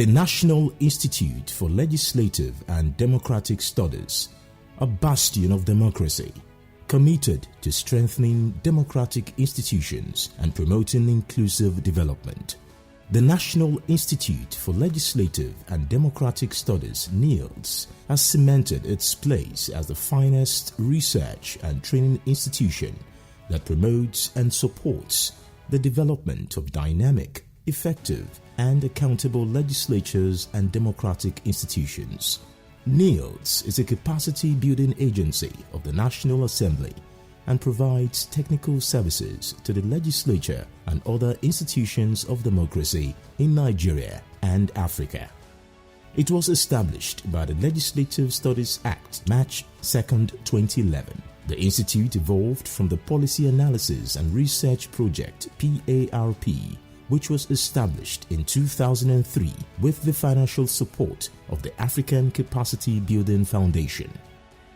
The National Institute for Legislative and Democratic Studies, a bastion of democracy, committed to strengthening democratic institutions and promoting inclusive development. The National Institute for Legislative and Democratic Studies, Nilds, has cemented its place as the finest research and training institution that promotes and supports the development of dynamic, effective, and accountable legislatures and democratic institutions. Nilds is a capacity-building agency of the National Assembly and provides technical services to the legislature and other institutions of democracy in Nigeria and Africa. It was established by the Legislative Studies Act, March 2nd, 2011. The institute evolved from the Policy Analysis and Research Project (PARP), which was established in 2003 with the financial support of the African Capacity Building Foundation.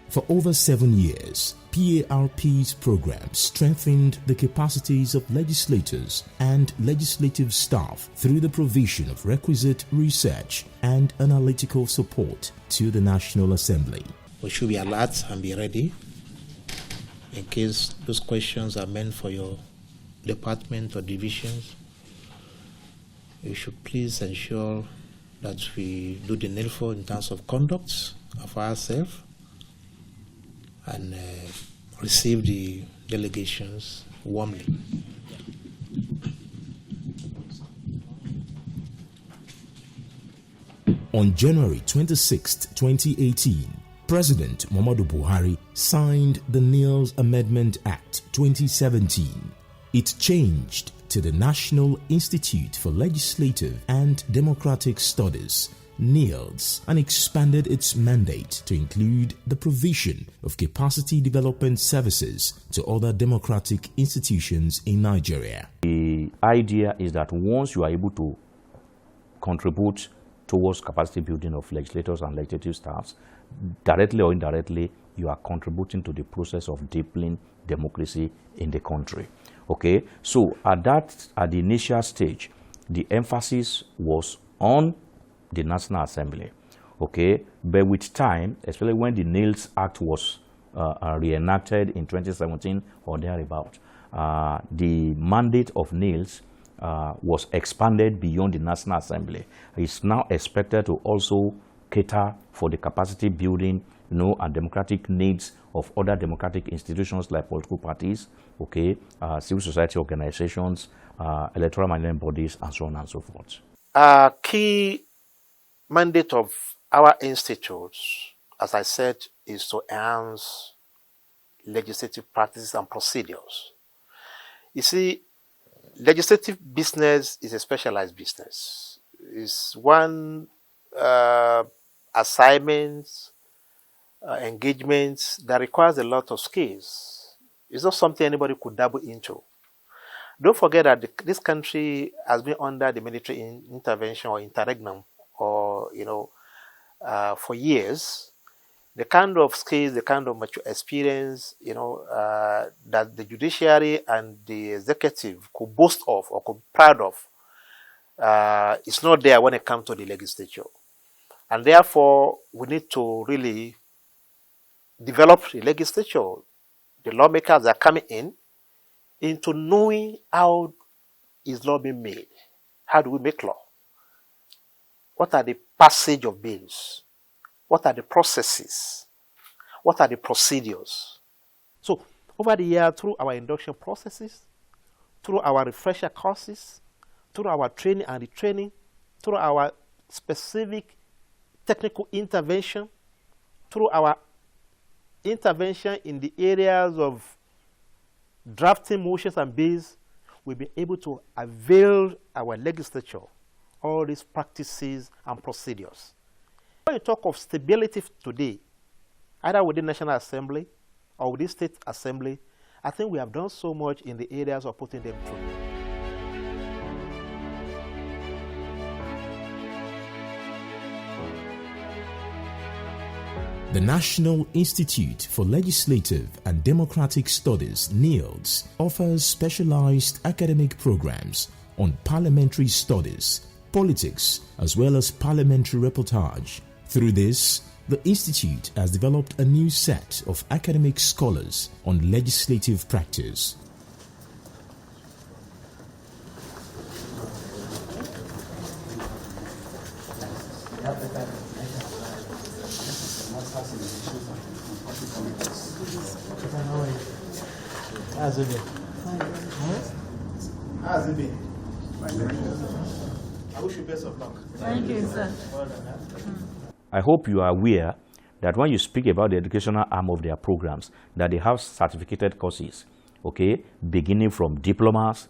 For over 7 years, PARP's program strengthened the capacities of legislators and legislative staff through the provision of requisite research and analytical support to the National Assembly. We should be alert and be ready in case those questions are meant for your department or divisions. We should please ensure that we do the needful in terms of conduct of ourselves and receive the delegations warmly. On January 26, 2018, President Muhammadu Buhari signed the Nilds Amendment Act 2017. It changed to the National Institute for Legislative and Democratic Studies, Nilds, and expanded its mandate to include the provision of capacity development services to other democratic institutions in Nigeria. The idea is that once you are able to contribute towards capacity building of legislators and legislative staffs, directly or indirectly, you are contributing to the process of deepening democracy in the country. Okay, so at the initial stage, the emphasis was on the National Assembly. Okay, but with time, especially when the Nilds Act was reenacted in 2017 or thereabout, the mandate of Nilds was expanded beyond the National Assembly. It's now expected to also cater for the capacity building, and democratic needs of other democratic institutions like political parties, okay, civil society organizations, electoral management bodies, and so on and so forth. A key mandate of our institutes, as I said, is to enhance legislative practices and procedures. You see, legislative business is a specialized business. It's one assignment, engagement that requires a lot of skills. It's not something anybody could dabble into. Don't forget that this country has been under the military intervention or interregnum, or for years. The kind of skills, the kind of mature experience, that the judiciary and the executive could boast of or could be proud of, is not there when it comes to the legislature. And therefore, we need to really develop the legislature, the lawmakers that are coming into knowing how is law being made. How do we make law? What are the passage of bills? What are the processes? What are the procedures? So, over the year, through our induction processes, through our refresher courses, through our training and retraining, through our specific technical intervention, through our intervention in the areas of drafting motions and bills, we've been able to avail our legislature all these practices and procedures. When you talk of stability today, either within National Assembly or within State Assembly, I think we have done so much in the areas of putting them through. The National Institute for Legislative and Democratic Studies, Nilds, offers specialized academic programs on parliamentary studies, politics, as well as parliamentary reportage. Through this, the Institute has developed a new set of academic scholars on legislative practice. How's it been? How's it been? I wish you best of luck. Thank you, sir. I hope you are aware that when you speak about the educational arm of their programs, that they have certificated courses, okay, beginning from diplomas,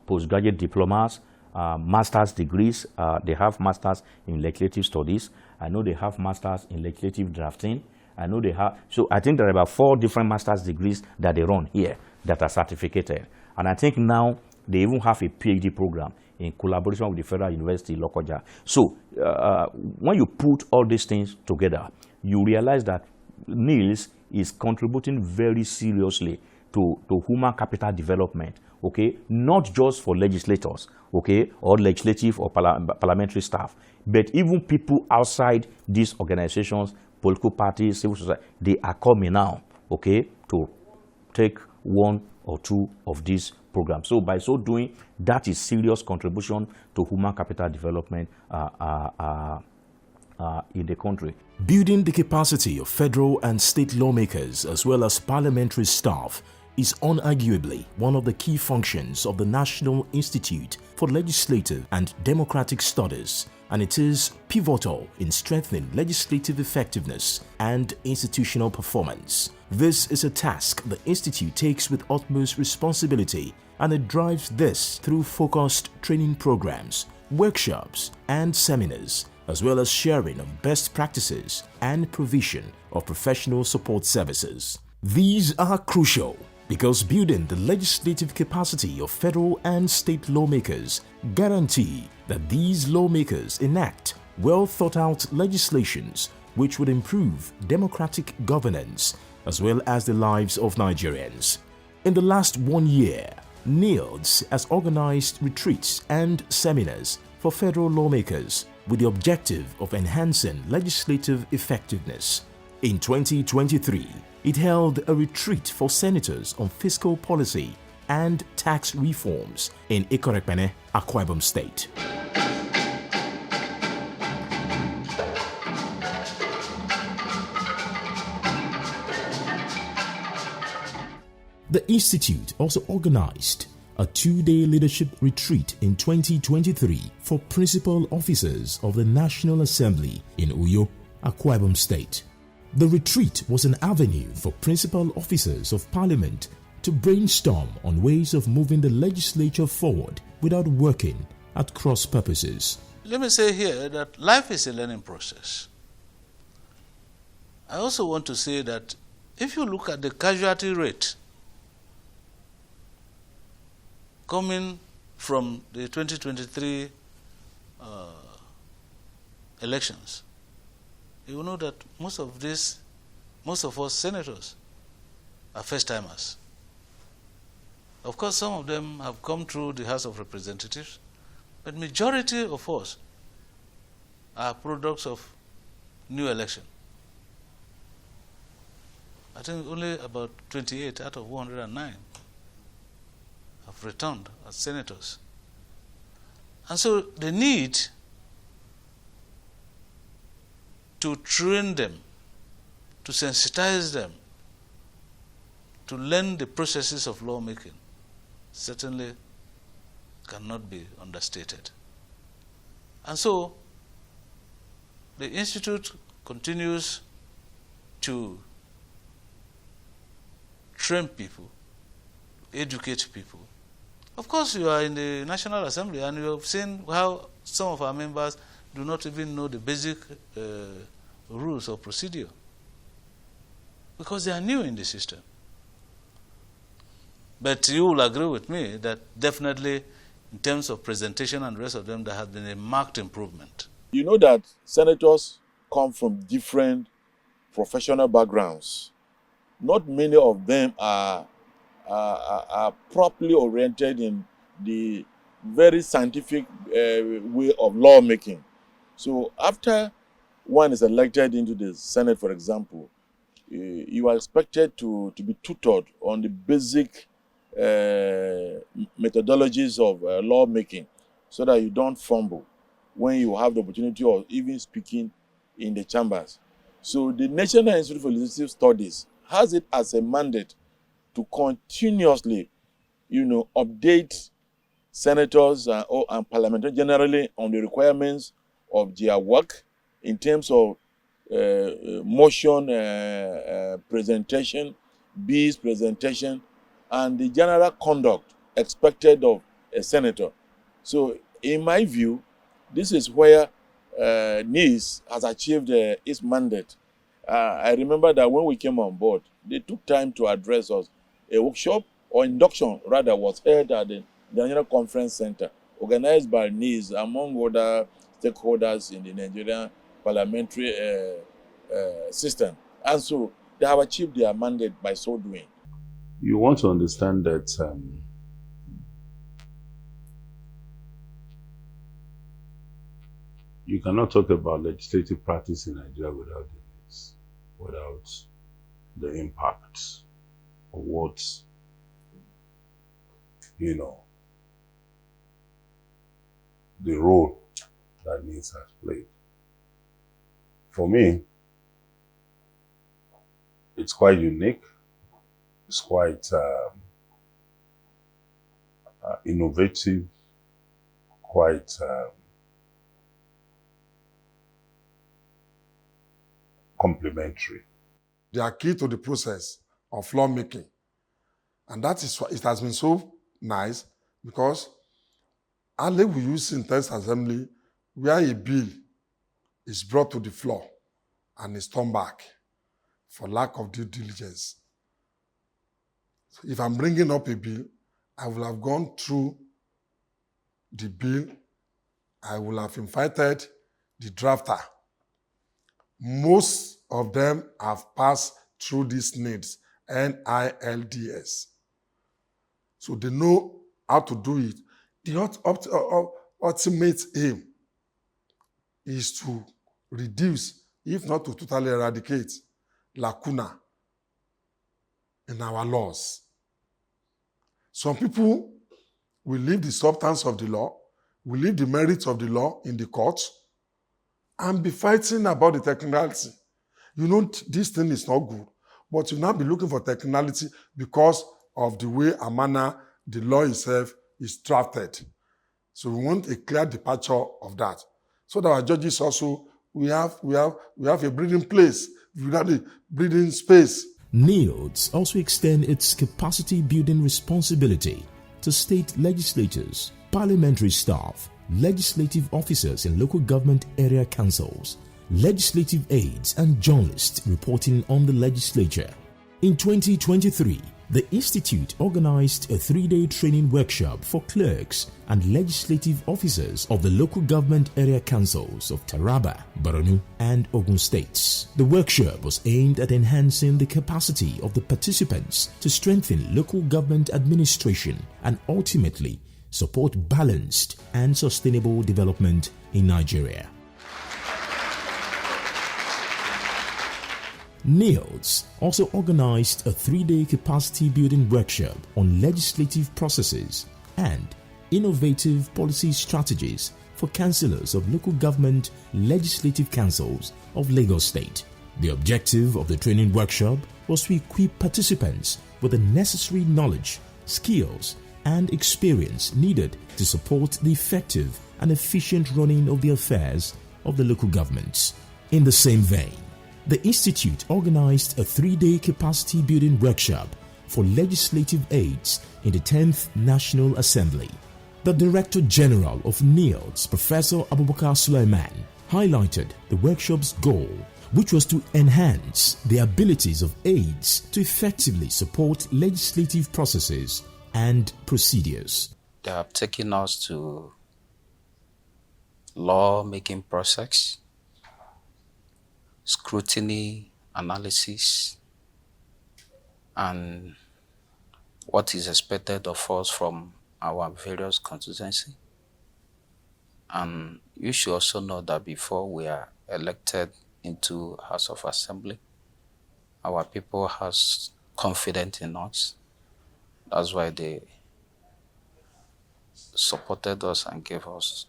postgraduate diplomas, master's degrees. They have masters in legislative studies. I know they have masters in legislative drafting. I know they have, so I think there are about 4 different master's degrees that they run here that are certificated. And I think now they even have a PhD program in collaboration with the Federal University, Lokoja. So when you put all these things together, you realize that Nilds is contributing very seriously to human capital development, okay? Not just for legislators, okay, or legislative or parliamentary staff, but even people outside these organizations, political parties, civil society, they are coming now, okay, to take 1 or 2 of these programs. So by so doing, that is serious contribution to human capital development in the country. Building the capacity of federal and state lawmakers as well as parliamentary staff is unarguably one of the key functions of the National Institute for Legislative and Democratic Studies, and it is pivotal in strengthening legislative effectiveness and institutional performance. This is a task the Institute takes with utmost responsibility, and it drives this through focused training programs, workshops, and seminars, as well as sharing of best practices and provision of professional support services. These are crucial because building the legislative capacity of federal and state lawmakers guarantee that these lawmakers enact well thought out legislations which would improve democratic governance as well as the lives of Nigerians. In the last 1 year, Nilds has organized retreats and seminars for federal lawmakers with the objective of enhancing legislative effectiveness. In 2023, it held a retreat for senators on fiscal policy and tax reforms in Ikorekpene, Akwa Ibom State. The Institute also organized a 2-day leadership retreat in 2023 for principal officers of the National Assembly in Uyo, Akwa Ibom State. The retreat was an avenue for principal officers of Parliament to brainstorm on ways of moving the legislature forward without working at cross purposes. Let me say here that life is a learning process. I also want to say that if you look at the casualty rate coming from the 2023 elections, you will know that most of us senators are first-timers. Of course, some of them have come through the House of Representatives, but majority of us are products of new election. I think only about 28 out of 109 have returned as senators. And so the need to train them, to sensitize them, to learn the processes of lawmaking certainly cannot be understated. And so the Institute continues to train people, educate people. Of course, you are in the National Assembly and you have seen how some of our members do not even know the basic rules of procedure because they are new in the system. But you will agree with me that definitely in terms of presentation and the rest of them, there has been a marked improvement. You know that senators come from different professional backgrounds. Not many of them are properly oriented in the very scientific way of lawmaking. So after one is elected into the Senate, for example, you are expected to be tutored on the basic methodologies of lawmaking so that you don't fumble when you have the opportunity of even speaking in the chambers. So the National Institute for Legislative Studies has it as a mandate to continuously, update senators and parliamentarians generally on the requirements of their work in terms of motion presentation, bills presentation, and the general conduct expected of a senator. So, in my view, this is where Nilds has achieved its mandate. I remember that when we came on board, they took time to address us. A workshop or induction, rather, was held at the National Conference Center, organized by Nilds, among other stakeholders in the Nigerian parliamentary system. And so they have achieved their mandate by so doing. You want to understand that you cannot talk about legislative practice in Nigeria without the impact of what, the role that Nilds has played. For me, it's quite unique. It's quite innovative, quite complementary. They are key to the process of lawmaking. And that is why it has been so nice, because earlier we use in text assembly where a bill is brought to the floor and is turned back for lack of due diligence. So if I'm bringing up a bill, I will have gone through the bill. I will have invited the drafter. Most of them have passed through these Nilds, Nilds. So they know how to do it. The ultimate aim is to reduce, if not to totally eradicate, lacuna in our laws. Some people will leave the substance of the law, will leave the merits of the law in the courts, and be fighting about the technicality. This thing is not good, but you now be looking for technicality because of the way and manner the law itself is drafted. So we want a clear departure of that. So that our judges also, we have a breathing place, we have a breathing space. Nilds also extend its capacity building responsibility to state legislators, parliamentary staff, legislative officers in local government area councils, legislative aides and journalists reporting on the legislature. In 2023, the Institute organized a 3-day training workshop for clerks and legislative officers of the local government area councils of Taraba, Borno, and Ogun states. The workshop was aimed at enhancing the capacity of the participants to strengthen local government administration and ultimately support balanced and sustainable development in Nigeria. Nilds also organized a 3-day capacity building workshop on legislative processes and innovative policy strategies for councillors of local government legislative councils of Lagos State. The objective of the training workshop was to equip participants with the necessary knowledge, skills, and experience needed to support the effective and efficient running of the affairs of the local governments. In the same vein, the Institute organized a 3-day capacity building workshop for legislative aides in the 10th National Assembly. The Director General of Nilds, Professor Abubakar Sulaiman, highlighted the workshop's goal, which was to enhance the abilities of aides to effectively support legislative processes and procedures. They have taken us to law-making process, scrutiny, analysis, and what is expected of us from our various constituencies. And you should also know that before we are elected into House of Assembly, our people has confidence in us. That's why they supported us and gave us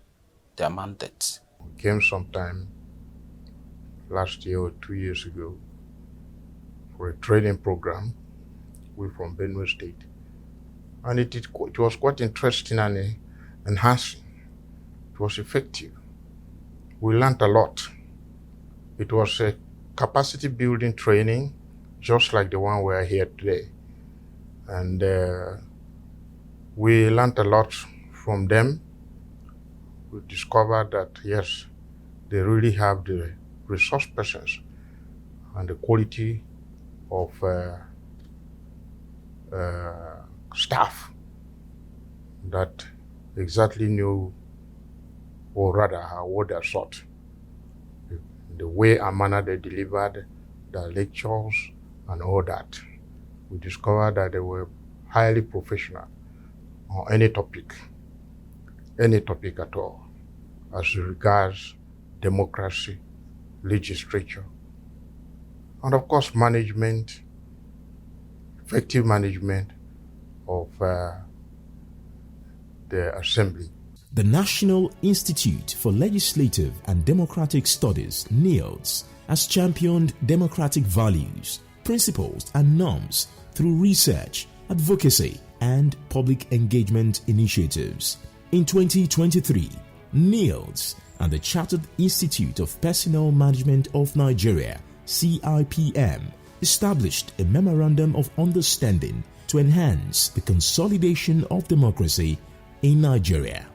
their mandate. Came sometime last year or 2 years ago for a training program. We're from Benue State. And it was quite interesting and enhancing. It was effective. We learned a lot. It was a capacity building training, just like the one we are here today. And we learned a lot from them. We discovered that, yes, they really have the resource persons and the quality of staff that exactly knew, or rather what they sought. The way and manner they delivered their lectures and all that. We discovered that they were highly professional on any topic at all, as regards democracy, legislature, and of course management, effective management of the assembly. The National Institute for Legislative and Democratic Studies, Nilds, has championed democratic values, principles, and norms through research, advocacy, and public engagement initiatives. In 2023, Nilds and the Chartered Institute of Personnel Management of Nigeria, CIPM, established a Memorandum of Understanding to enhance the consolidation of democracy in Nigeria.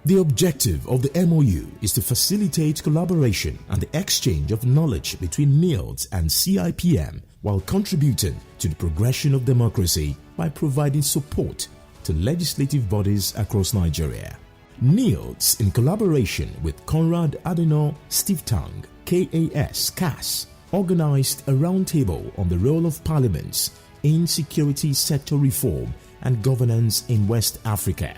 The objective of the MOU is to facilitate collaboration and the exchange of knowledge between Nilds and CIPM while contributing to the progression of democracy by providing support to legislative bodies across Nigeria. Nilds, in collaboration with Conrad Adenauer Stiftung, CAS, organized a roundtable on the role of parliaments in security sector reform and governance in West Africa.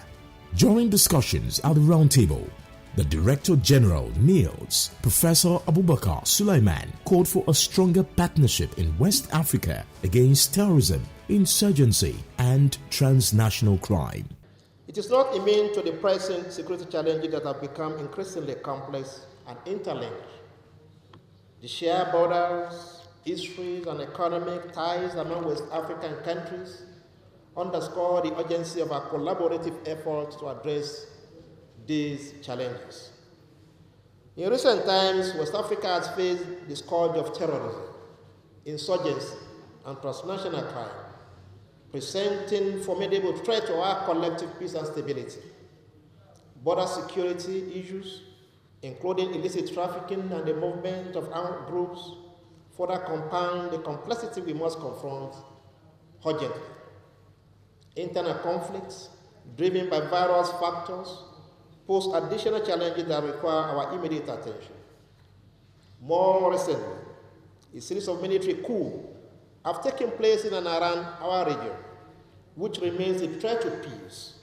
During discussions at the roundtable, the Director General Nilds, Professor Abubakar Sulaiman, called for a stronger partnership in West Africa against terrorism, insurgency, and transnational crime. It is not immune to the present security challenges that have become increasingly complex and interlinked. The shared borders, histories, and economic ties among West African countries underscore the urgency of our collaborative efforts to address these challenges. In recent times, West Africa has faced the scourge of terrorism, insurgency, and transnational crime, presenting formidable threat to our collective peace and stability. Border security issues, including illicit trafficking and the movement of armed groups, further compound the complexity we must confront urgently. Internal conflicts, driven by various factors, pose additional challenges that require our immediate attention. More recently, a series of military coups have taken place in and around our region, which remains a threat to peace,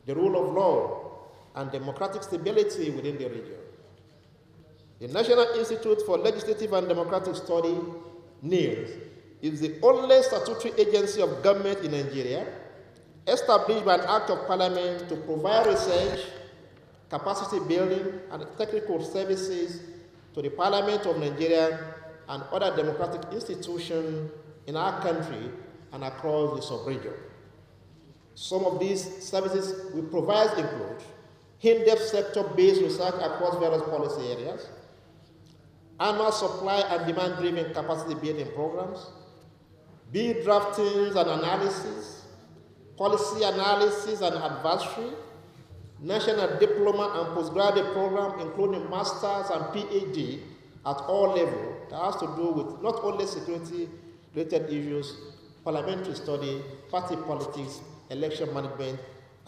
the rule of law, and democratic stability within the region. The National Institute for Legislative and Democratic Study, NILS, is the only statutory agency of government in Nigeria established by an act of parliament to provide research, capacity building, and technical services to the Parliament of Nigeria and other democratic institutions in our country and across the sub-region. Some of these services we provide include in-depth sector-based research across various policy areas, annual supply and demand-driven capacity building programs, bill draftings and analysis, policy analysis and advisory, national diploma and postgraduate program, including masters and PhD at all levels that has to do with not only security-related issues, parliamentary study, party politics, election management,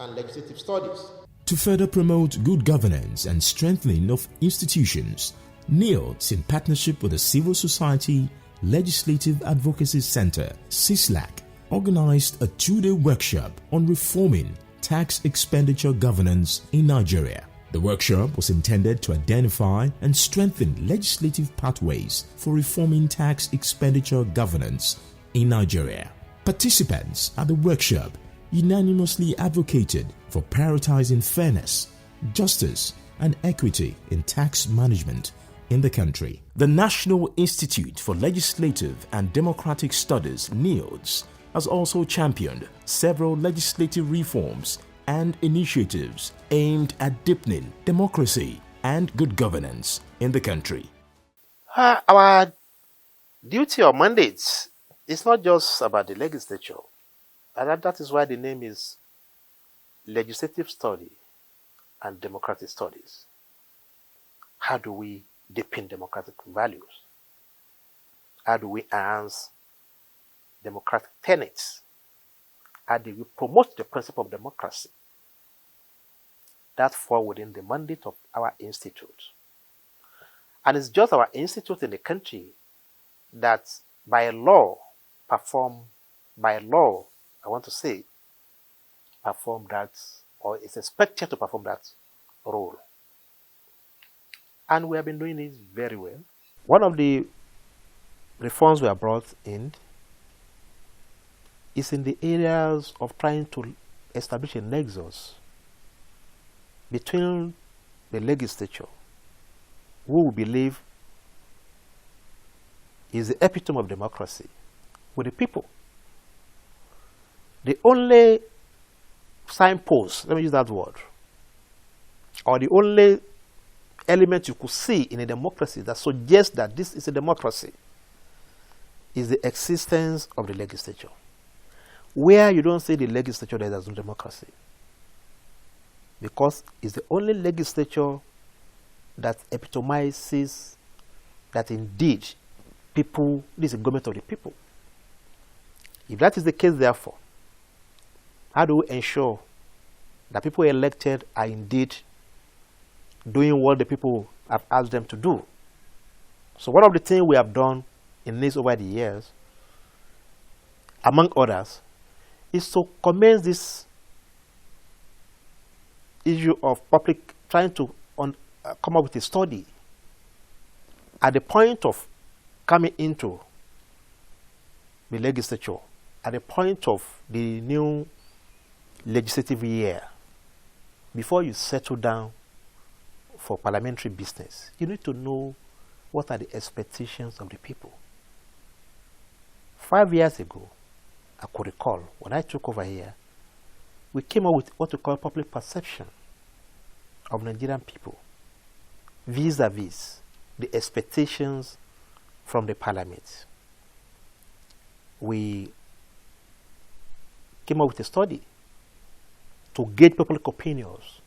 and legislative studies. To further promote good governance and strengthening of institutions, Nilds, in partnership with the Civil Society Legislative Advocacy Center, CISLAC, organized a 2-day workshop on reforming, tax expenditure governance in Nigeria. The workshop was intended to identify and strengthen legislative pathways for reforming tax expenditure governance in Nigeria. Participants at the workshop unanimously advocated for prioritizing fairness, justice, and equity in tax management in the country. The National Institute for Legislative and Democratic Studies, Nilds, has also championed several legislative reforms and initiatives aimed at deepening democracy and good governance in the country. Our duty or mandate is not just about the legislature. And that is why the name is Legislative Study and Democratic Studies. How do we deepen democratic values? How do we enhance democratic tenets? How do we promote the principle of democracy? That fall within the mandate of our institute. And it's just our institute in the country that by law perform that, or is expected to perform that role. And we have been doing it very well. One of the reforms we have brought in is in the areas of trying to establish a nexus between the legislature, who we believe is the epitome of democracy, with the people. The only signpost, let me use that word, or the only element you could see in a democracy that suggests that this is a democracy is the existence of the legislature. Where you don't see the legislature, there is no democracy. Because it's the only legislature that epitomizes that indeed people, this is the government of the people. If that is the case, therefore, how do we ensure that people elected are indeed doing what the people have asked them to do? So one of the things we have done in this over the years, among others, is to commence this issue of public, trying to come up with a study at the point of coming into the legislature, at the point of the new legislative year. Before you settle down for parliamentary business, you need to know what are the expectations of the people. 5 years ago, I could recall, when I took over here, we came up with what we call public perception of Nigerian people vis-a-vis the expectations from the parliament. We came up with a study to gauge public opinions.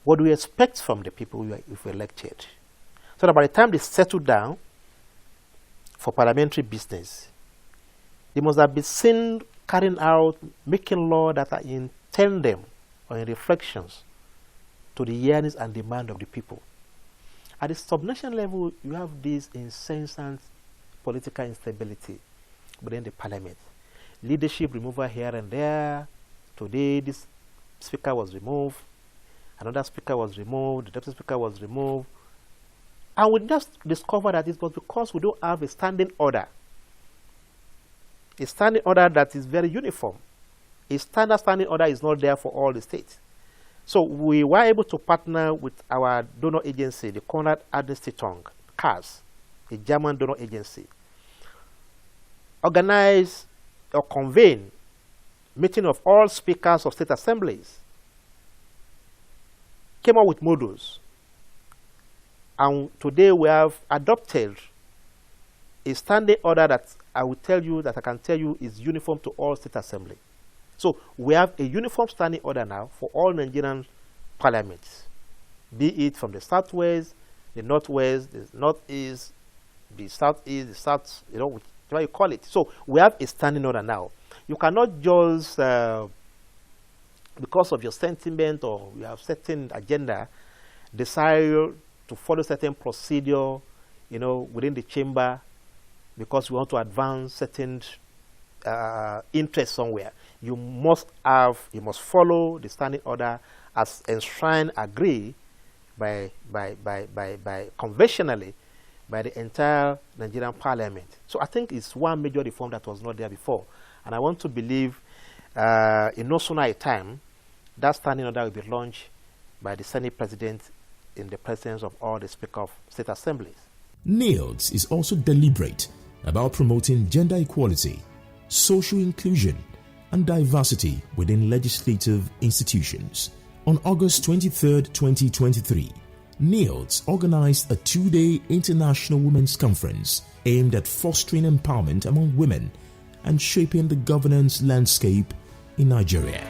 What do we expect from the people if we're elected? So that by the time they settle down for parliamentary business, they must have been seen carrying out, making law that are in tandem or in reflections to the yearnings and demand of the people. At the sub-nation level, you have this incessant political instability within the parliament. Leadership removal here and there. Today, this speaker was removed. Another speaker was removed. The deputy speaker was removed. And we just discovered that it was because we don't have a standing order. A standing order that is very uniform. A standing order is not there for all the states. So we were able to partner with our donor agency, the Konrad Adenauer CAS, a German donor agency, organize or convene meeting of all speakers of state assemblies, came up with models, and today we have adopted a standing order that I can tell you is uniform to all state assembly. So we have a uniform standing order now for all Nigerian parliaments, be it from the southwest, the northwest, the northeast, the southeast, the south, whatever you call it. So we have a standing order now. You cannot just, because of your sentiment or you have certain agenda, decide to follow certain procedure, within the chamber, because we want to advance certain interest somewhere, you must follow the standing order as enshrined, agreed by conventionally by the entire Nigerian parliament. So I think it's one major reform that was not there before. And I want to believe in no sooner a time, that standing order will be launched by the Senate President in the presence of all the Speaker of State Assemblies. Nilds is also deliberate about promoting gender equality, social inclusion, and diversity within legislative institutions. On August 23, 2023, Nilds organized a 2-day International Women's Conference aimed at fostering empowerment among women and shaping the governance landscape in Nigeria.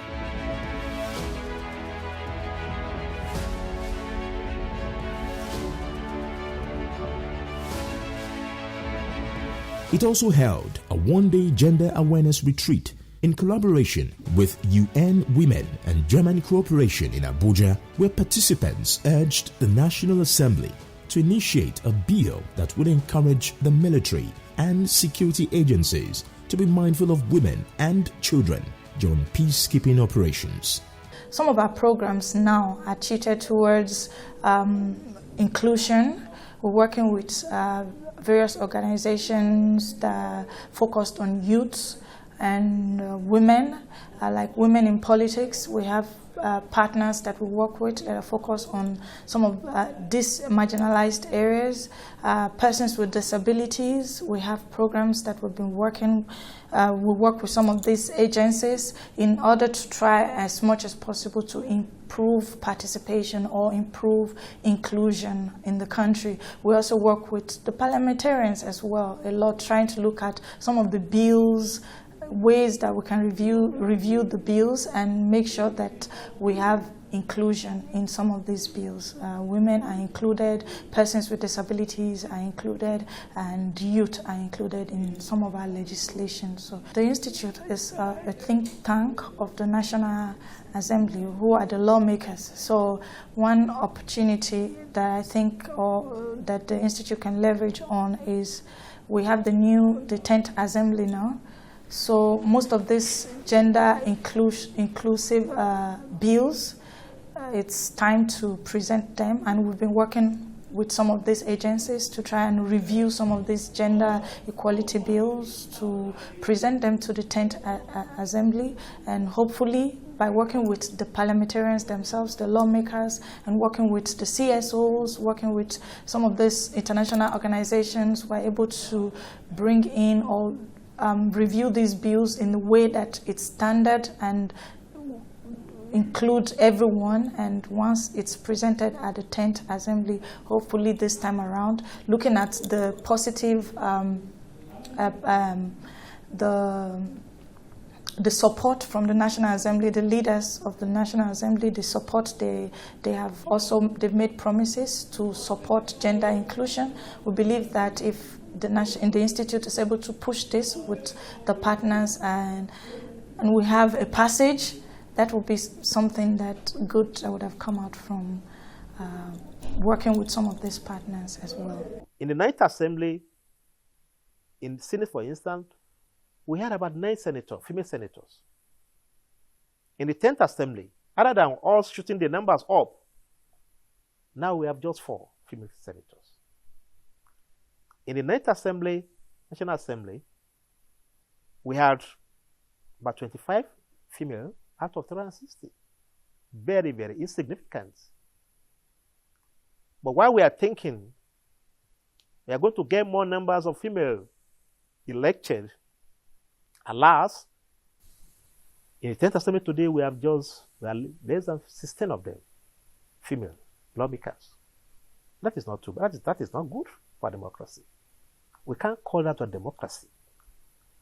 It also held a 1-day gender awareness retreat in collaboration with UN Women and German Cooperation in Abuja, where participants urged the National Assembly to initiate a bill that would encourage the military and security agencies to be mindful of women and children during peacekeeping operations. Some of our programs now are tilted towards inclusion. We're working with various organizations that are focused on youth and women, like Women in Politics. We have partners that we work with that are focused on some of these marginalized areas. Persons with disabilities, we have programs that we've been working. We work with some of these agencies in order to try as much as possible to improve participation or improve inclusion in the country. We also work with the parliamentarians as well, a lot, trying to look at some of the bills, ways that we can review the bills and make sure that we have inclusion in some of these bills. Women are included, persons with disabilities are included, and youth are included in some of our legislation. So the Institute is a think tank of the National Assembly, who are the lawmakers. So one opportunity that I think that the Institute can leverage on is we have the 10th Assembly now. So most of these gender inclusive bills, it's time to present them, and we've been working with some of these agencies to try and review some of these gender equality bills to present them to the 10th Assembly, and hopefully by working with the parliamentarians themselves, the lawmakers, and working with the CSOs, working with some of these international organizations, we're able to bring in or review these bills in the way that it's standard and include everyone. And once it's presented at the 10th Assembly, hopefully this time around, looking at the positive, the support from the National Assembly, the leaders of the National Assembly, the support they've made promises to support gender inclusion. We believe that if the Institute is able to push this with the partners and we have a passage, that would be something that good that would have come out from working with some of these partners as well. In the 9th Assembly, in the Senate, for instance, we had about 9 female senators. In the 10th Assembly, other than all shooting the numbers up, now we have just 4 female senators. In the 9th Assembly, National Assembly, we had about 25 female out of 360. Very, very insignificant. But while we are thinking we are going to get more numbers of female elected, alas, in the 10th Assembly today, we are less than 16 of them, female lawmakers. That is not too bad. That is not good for democracy. We can't call that a democracy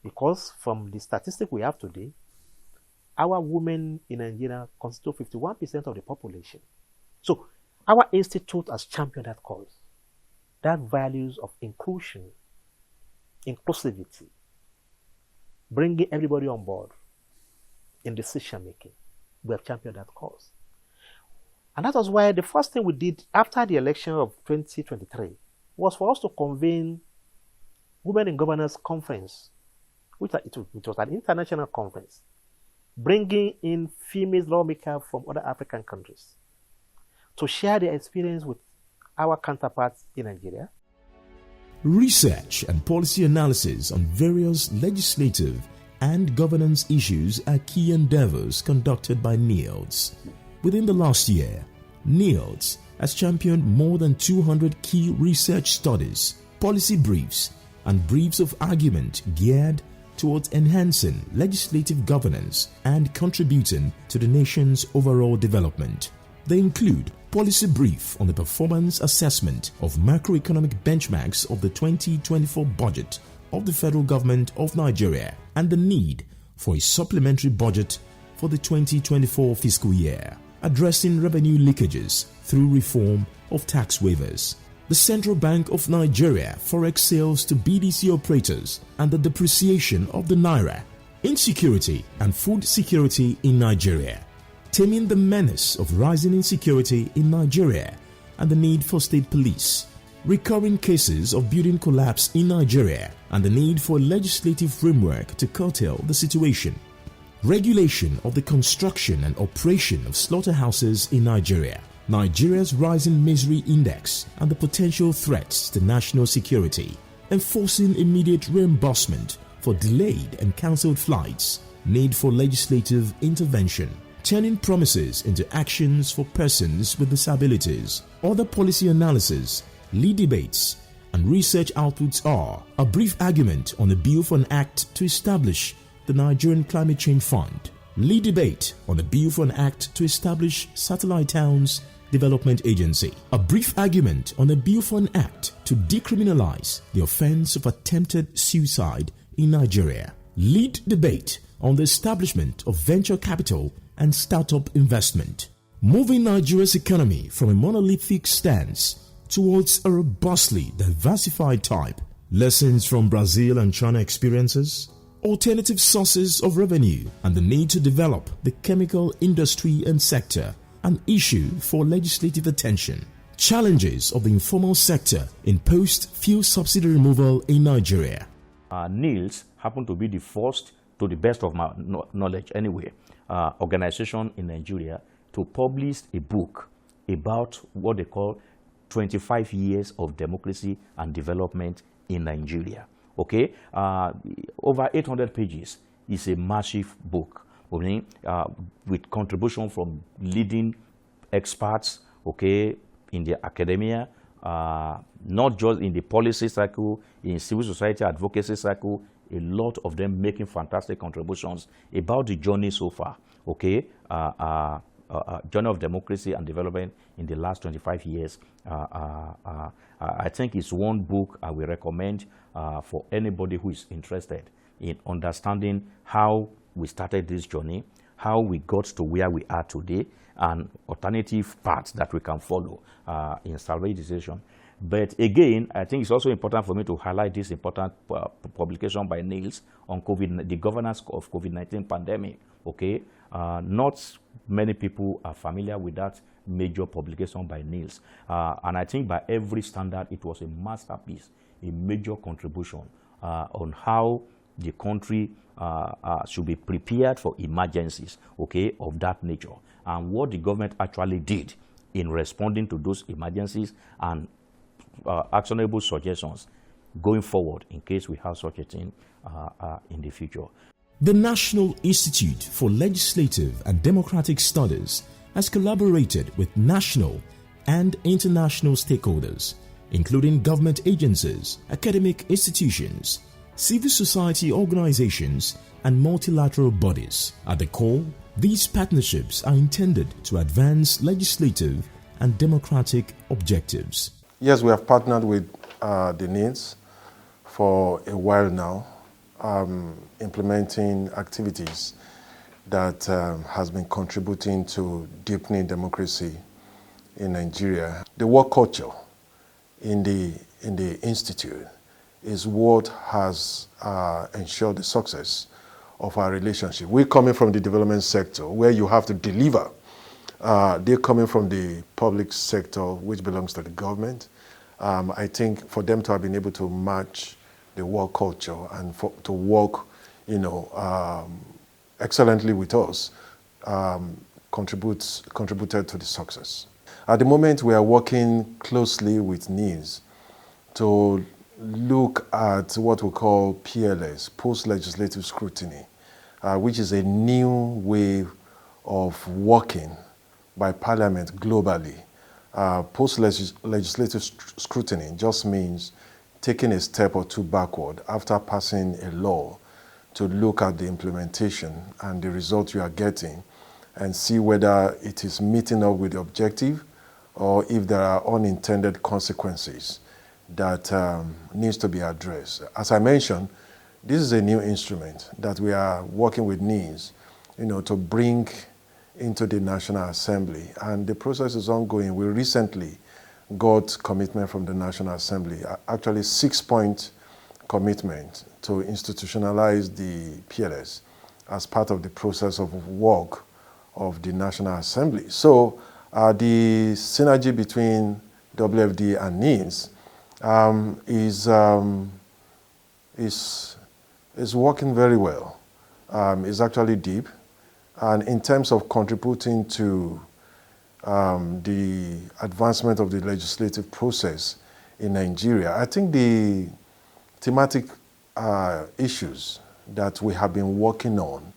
because from the statistic we have today, our women in Nigeria constitute 51% of the population. So our institute has championed that cause, that values of inclusion, inclusivity, bringing everybody on board in decision making. We have championed that cause. And that was why the first thing we did after the election of 2023 was for us to convene Women in Governance Conference it was an international conference, bringing in female lawmakers from other African countries to share their experience with our counterparts in Nigeria. Research and policy analysis on various legislative and governance issues are key endeavors conducted by Nilds. Within the last year, Nilds has championed more than 200 key research studies, policy briefs, and briefs of argument geared towards enhancing legislative governance and contributing to the nation's overall development. They include policy brief on the performance assessment of macroeconomic benchmarks of the 2024 budget of the federal government of Nigeria and the need for a supplementary budget for the 2024 fiscal year, addressing revenue leakages through reform of tax waivers, the Central Bank of Nigeria forex sales to BDC operators and the depreciation of the naira, insecurity and food security in Nigeria, taming the menace of rising insecurity in Nigeria and the need for state police, recurring cases of building collapse in Nigeria and the need for a legislative framework to curtail the situation, regulation of the construction and operation of slaughterhouses in Nigeria, Nigeria's rising misery index and the potential threats to national security, enforcing immediate reimbursement for delayed and cancelled flights, need for legislative intervention, turning promises into actions for persons with disabilities. Other policy analysis, lead debates, and research outputs are a brief argument on a bill for an act to establish the Nigerian Climate Change Fund, lead debate on a bill for an act to establish Satellite Towns Development Agency, a brief argument on a bill for an act to decriminalize the offense of attempted suicide in Nigeria, lead debate on the establishment of venture capital and startup investment, moving Nigeria's economy from a monolithic stance towards a robustly diversified type, lessons from Brazil and China experiences, alternative sources of revenue and the need to develop the chemical industry and sector, an issue for legislative attention, challenges of the informal sector in post-fuel subsidy removal in Nigeria. Nilds happened to be the first, to the best of my knowledge anyway, organization in Nigeria to publish a book about what they call 25 years of democracy and development in Nigeria. Okay, over 800 pages is a massive book, okay, with contribution from leading experts, okay, in the academia, not just in the policy cycle, in civil society advocacy cycle, a lot of them making fantastic contributions about the journey so far, okay, journey of democracy and development in the last 25 years. I think it's one book I will recommend for anybody who is interested in understanding how we started this journey, how we got to where we are today, and alternative paths that we can follow in salvageization. But again, I think it's also important for me to highlight this important publication by Nilds on the governance of COVID-19 pandemic. Okay, not many people are familiar with that major publication by Nilds, and I think by every standard, it was a masterpiece, a major contribution on how the country should be prepared for emergencies, okay, of that nature, and what the government actually did in responding to those emergencies and actionable suggestions going forward in case we have such a thing in the future. The National Institute for Legislative and Democratic Studies has collaborated with national and international stakeholders, including government agencies, academic institutions, civil society organizations, and multilateral bodies. At the core, these partnerships are intended to advance legislative and democratic objectives. Yes, we have partnered with the Nilds for a while now, implementing activities that has been contributing to deepening democracy in Nigeria. The work culture in the institute is what has ensured the success of our relationship. We're coming from the development sector where you have to deliver. They're coming from the public sector, which belongs to the government. I think for them to have been able to match the work culture and to work excellently with us, contributed to the success. At the moment, we are working closely with Nilds to look at what we call PLS, post-legislative scrutiny, which is a new way of working by Parliament globally. Post-legislative scrutiny just means taking a step or two backward after passing a law to look at the implementation and the result you are getting and see whether it is meeting up with the objective or if there are unintended consequences that needs to be addressed. As I mentioned, this is a new instrument that we are working with Nilds, to bring into the National Assembly, and the process is ongoing. We recently got commitment from the National Assembly, actually 6-point commitment to institutionalize the PLS as part of the process of work of the National Assembly. So the synergy between WFD and Nilds is working very well. It's actually deep. And in terms of contributing to the advancement of the legislative process in Nigeria, I think the thematic issues that we have been working on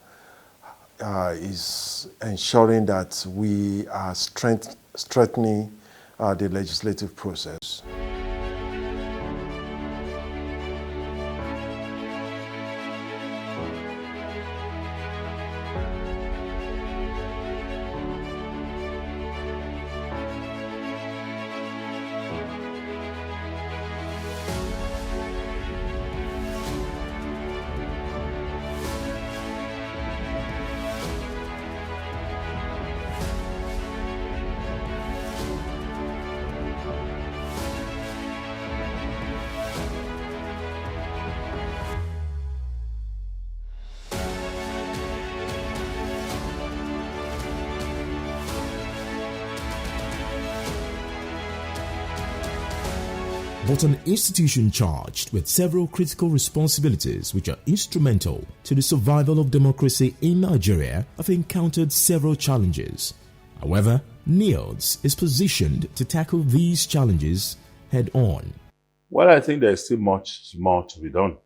is ensuring that we are strengthening the legislative process. But an institution charged with several critical responsibilities which are instrumental to the survival of democracy in Nigeria have encountered several challenges. However, Nilds is positioned to tackle these challenges head on. Well, I think there's still much more to be done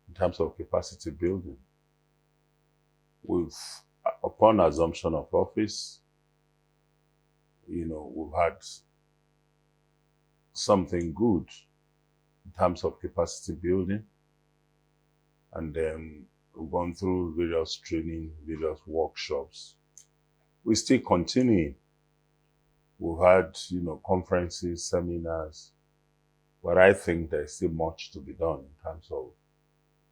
in terms of capacity building. Upon assumption of office, we've had something good in terms of capacity building, and then we've gone through various training, various workshops. We still continue. We've had, conferences, seminars, but I think there's still much to be done in terms of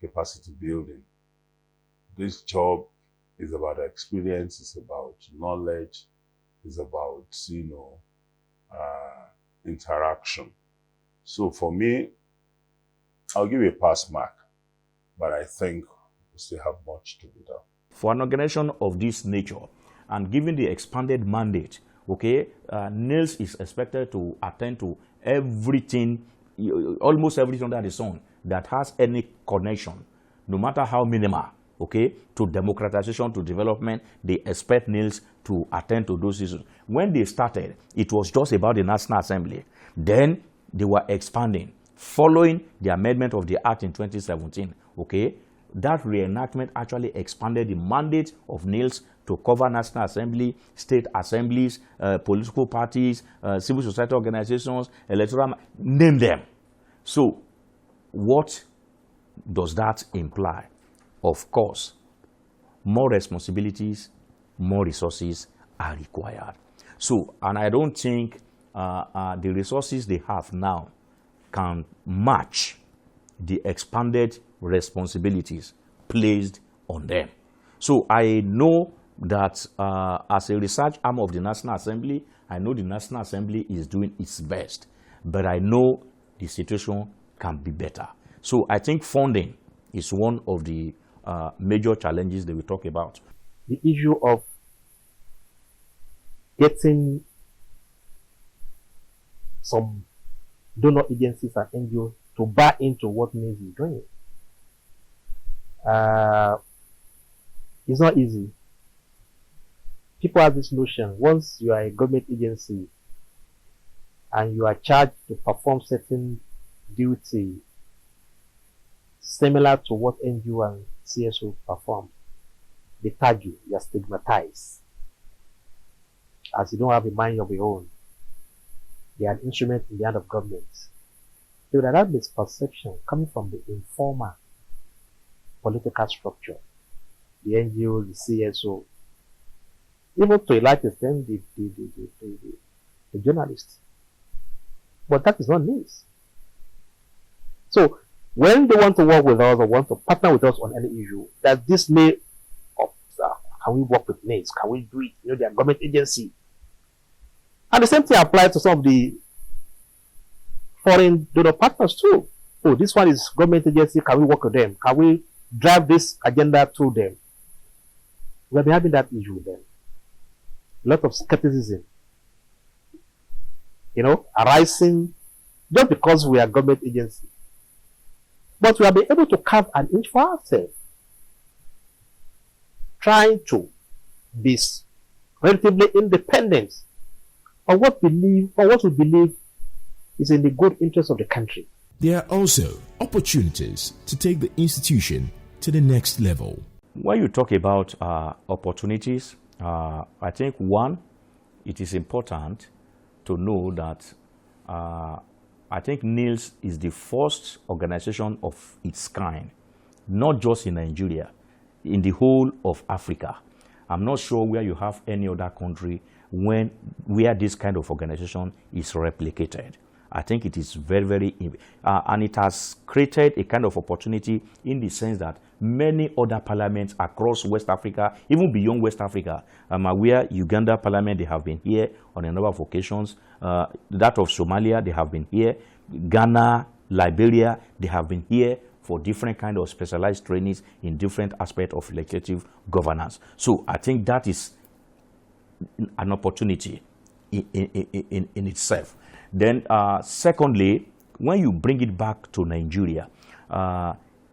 capacity building. This job is about experience, it's about knowledge, it's about, interaction. So for me, I'll give you a pass mark, but I think we still have much to be done. For an organization of this nature, and given the expanded mandate, Nilds is expected to attend to everything, almost everything under the sun that has any connection, no matter how minimal, to democratization, to development. They expect Nilds to attend to those issues. When they started, it was just about the National Assembly. Then they were expanding. Following the amendment of the Act in 2017, that reenactment actually expanded the mandate of Nilds to cover National Assembly, state assemblies, political parties, civil society organizations, electoral, name them. So what does that imply? Of course, more responsibilities, more resources are required. So, and I don't think the resources they have now can match the expanded responsibilities placed on them. So I know that as a research arm of the National Assembly, I know the National Assembly is doing its best, but I know the situation can be better. So I think funding is one of the major challenges that we talk about. The issue of getting some donor agencies and NGOs to buy into what Nilds is doing. It's not easy. People have this notion, once you are a government agency and you are charged to perform certain duty similar to what NGO and CSO perform, they tag you, you are stigmatized. As you don't have a mind of your own, they are an instrument in the hand of government. So that misperception coming from the informal political structure, the NGO, the CSO, even to a large extent the journalists. But that is not news. So when they want to work with us or want to partner with us on any issue, that this may can we work with Nilds? Can we do it? You know, they are government agency. And the same thing applies to some of the foreign donor partners too. Oh, this one is government agency. Can we work with them? Can we drive this agenda through them? We'll be having that issue with them. A lot of skepticism, you know, arising just because we are government agency. But we have been able to carve an inch for ourselves, trying to be relatively independent of what we believe is in the good interest of the country. There are also opportunities to take the institution to the next level. When you talk about opportunities, I think one, it is important to know that I think Nilds is the first organization of its kind, not just in Nigeria, in the whole of Africa. I'm not sure where you have any other country where this kind of organization is replicated. I think it is very, very, and it has created a kind of opportunity in the sense that many other parliaments across West Africa, even beyond West Africa, I'm aware Uganda parliament, they have been here on a number of occasions. That of Somalia, they have been here. Ghana, Liberia, they have been here for different kind of specialized trainings in different aspects of legislative governance. So I think that is an opportunity in itself. Then secondly, when you bring it back to Nigeria,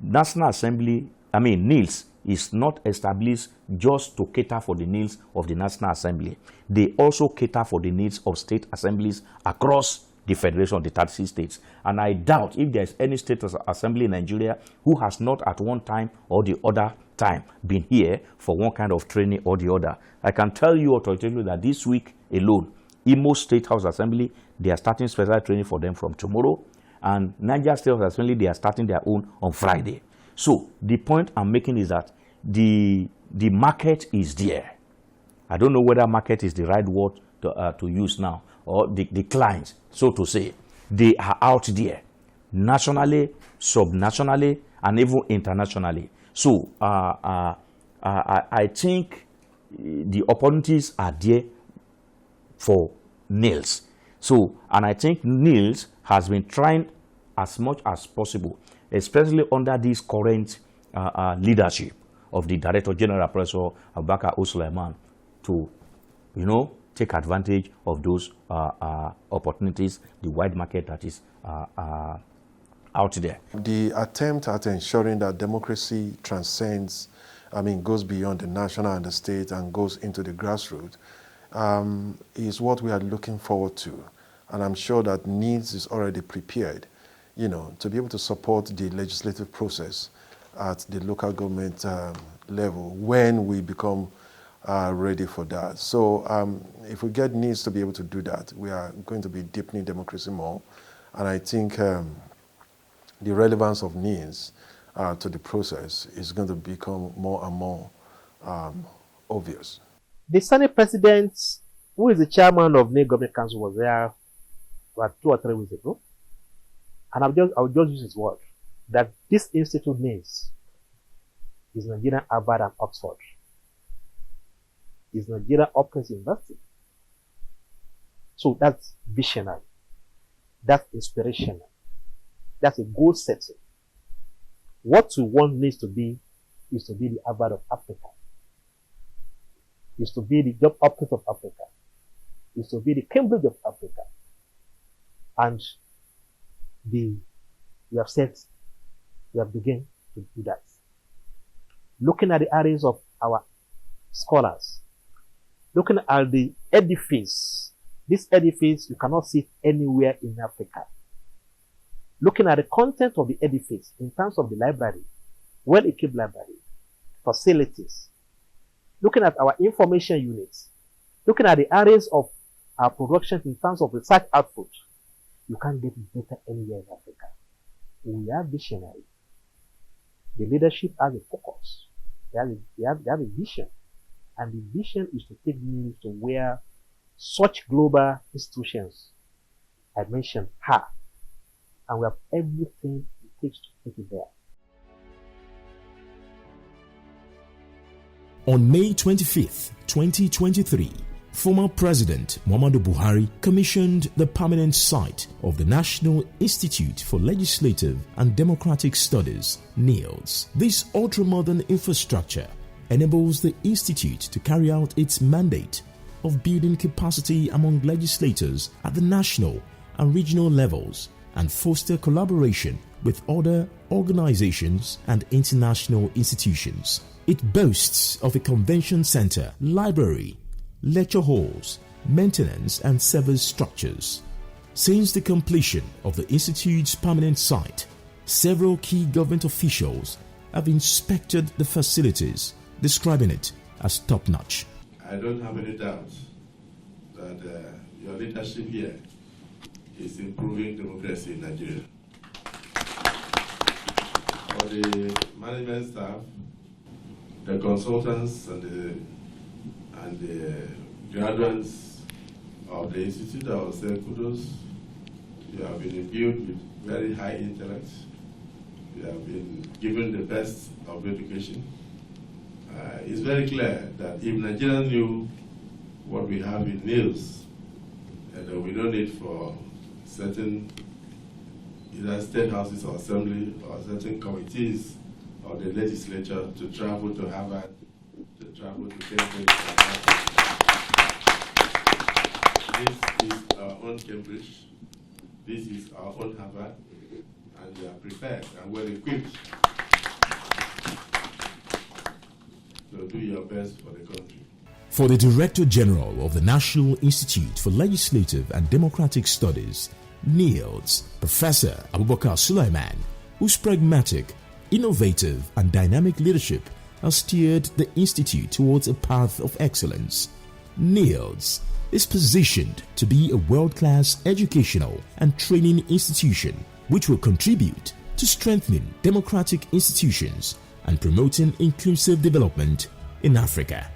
National Assembly, Nilds is not established just to cater for the needs of the National Assembly. They also cater for the needs of state assemblies across the Federation of the 36 states. And I doubt if there is any state assembly in Nigeria who has not at one time or the other time been here for one kind of training or the other. I can tell you authoritatively that this week alone, Imo State House Assembly, they are starting special training for them from tomorrow. And Niger State House Assembly, they are starting their own on Friday. So the point I'm making is that the market is there. I don't know whether market is the right word to use now, or the clients, so to say. They are out there, nationally, subnationally, and even internationally. So I think the opportunities are there for Nilds. So, and I think Nilds has been trying as much as possible, especially under this current leadership of the Director General, Professor Abubakar Sulaiman, to, take advantage of those opportunities, the wide market that is out there. The attempt at ensuring that democracy transcends, goes beyond the national and the state and goes into the grassroots, is what we are looking forward to. And I'm sure that Nilds is already prepared, to be able to support the legislative process at the local government level when we become ready for that. So if we get Nilds to be able to do that, we are going to be deepening democracy more. And I think the relevance of Nilds to the process is going to become more and more obvious. The Senate President, who is the chairman of Nilds Government Council, was there about 2 or 3 weeks ago. And I'll just use his word, that this institute Nilds is Nigerian Harvard and Oxford. Is Nigerian Open University. So that's visionary. That's inspirational. That's a goal setting. What we want Nilds to be is to be the Harvard of Africa. Is to be the Job Office of Africa. Is to be the Cambridge of Africa. And we have begun to do that. looking at the arrays of our scholars, looking at the edifice. This edifice, you cannot see it anywhere in Africa. Looking at the content of the edifice in terms of the library, well-equipped library, facilities, looking at our information units, looking at the areas of our production in terms of research output, you can't get it better anywhere in Africa. We are visionary. The leadership has a focus. They have a vision. And the vision is to take Nilds to where such global institutions I mentioned have. And we have everything it takes to take it there. On May 25th, 2023, former President Muhammadu Buhari commissioned the permanent site of the National Institute for Legislative and Democratic Studies, Nilds. This ultra-modern infrastructure enables the institute to carry out its mandate of building capacity among legislators at the national and regional levels and foster collaboration with other organizations and international institutions. It boasts of a convention center, library, lecture halls, maintenance and service structures. Since the completion of the institute's permanent site, several key government officials have inspected the facilities, describing it as top-notch. I don't have any doubt that your leadership here is improving democracy in Nigeria. For the management staff, the consultants and the graduates of the institute, I will say kudos. You have been imbued with very high intellect. You have been given the best of education. It's very clear that if Nigerians knew what we have in Nilds, and we don't need for certain either state houses or assembly or certain committees of the legislature to travel to Harvard, to travel to Cambridge. This is our own Cambridge. This is our own Harvard, and we are prepared and well equipped to do your best for the country. For the Director General of the National Institute for Legislative and Democratic Studies, Nilds, Professor Abubakar Sulaiman, whose pragmatic, innovative and dynamic leadership has steered the institute towards a path of excellence. Nilds is positioned to be a world-class educational and training institution which will contribute to strengthening democratic institutions and promoting inclusive development in Africa.